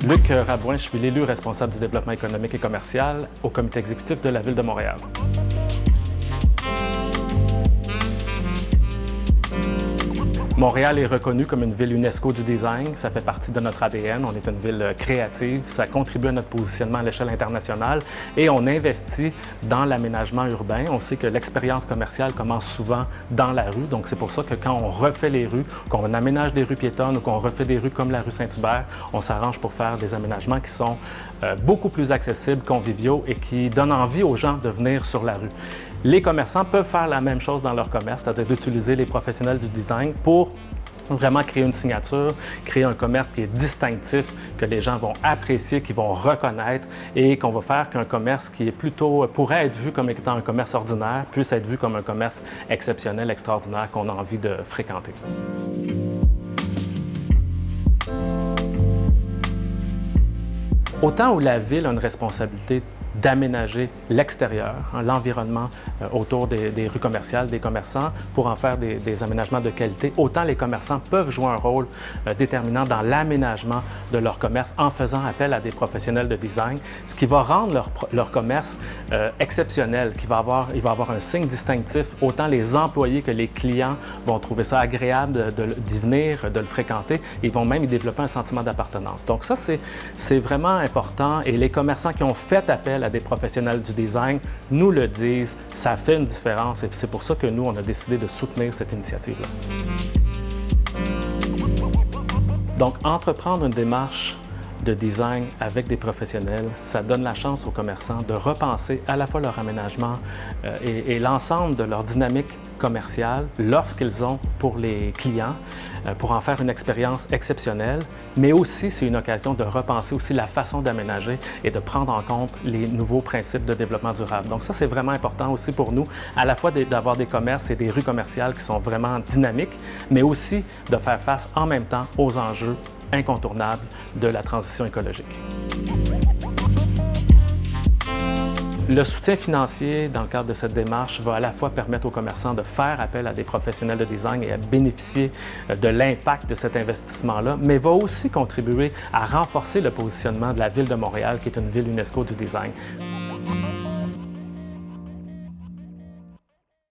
Luc Rabouin, je suis l'élu responsable du développement économique et commercial au comité exécutif de la Ville de Montréal. Montréal est reconnue comme une ville UNESCO du design. Ça fait partie de notre ADN. On est une ville créative. Ça contribue à notre positionnement à l'échelle internationale et on investit dans l'aménagement urbain. On sait que l'expérience commerciale commence souvent dans la rue. Donc, c'est pour ça que quand on refait les rues, qu'on aménage des rues piétonnes ou qu'on refait des rues comme la rue Saint-Hubert, on s'arrange pour faire des aménagements qui sont beaucoup plus accessibles, conviviaux et qui donnent envie aux gens de venir sur la rue. Les commerçants peuvent faire la même chose dans leur commerce, c'est-à-dire d'utiliser les professionnels du design pour vraiment créer une signature, créer un commerce qui est distinctif, que les gens vont apprécier, qu'ils vont reconnaître et qu'on va faire qu'un commerce qui est plutôt, pourrait être vu comme étant un commerce ordinaire, puisse être vu comme un commerce exceptionnel, extraordinaire qu'on a envie de fréquenter. Autant où la ville a une responsabilité d'aménager l'extérieur, l'environnement autour des rues commerciales, des commerçants, pour en faire des aménagements de qualité. Autant les commerçants peuvent jouer un rôle déterminant dans l'aménagement de leur commerce en faisant appel à des professionnels de design, ce qui va rendre leur commerce exceptionnel, il va avoir un signe distinctif. Autant les employés que les clients vont trouver ça agréable d'y venir, de le fréquenter. Ils vont même y développer un sentiment d'appartenance. Donc ça, c'est vraiment important et les commerçants qui ont fait appel à des professionnels du design nous le disent, ça fait une différence et c'est pour ça que nous, on a décidé de soutenir cette initiative-là. Donc, entreprendre une démarche de design avec des professionnels, ça donne la chance aux commerçants de repenser à la fois leur aménagement et l'ensemble de leur dynamique commerciale, l'offre qu'ils ont pour les clients, pour en faire une expérience exceptionnelle, mais aussi c'est une occasion de repenser aussi la façon d'aménager et de prendre en compte les nouveaux principes de développement durable. Donc ça, c'est vraiment important aussi pour nous, à la fois d'avoir des commerces et des rues commerciales qui sont vraiment dynamiques, mais aussi de faire face en même temps aux enjeux incontournables de la transition écologique. Le soutien financier dans le cadre de cette démarche va à la fois permettre aux commerçants de faire appel à des professionnels de design et à bénéficier de l'impact de cet investissement-là, mais va aussi contribuer à renforcer le positionnement de la Ville de Montréal, qui est une ville UNESCO du design.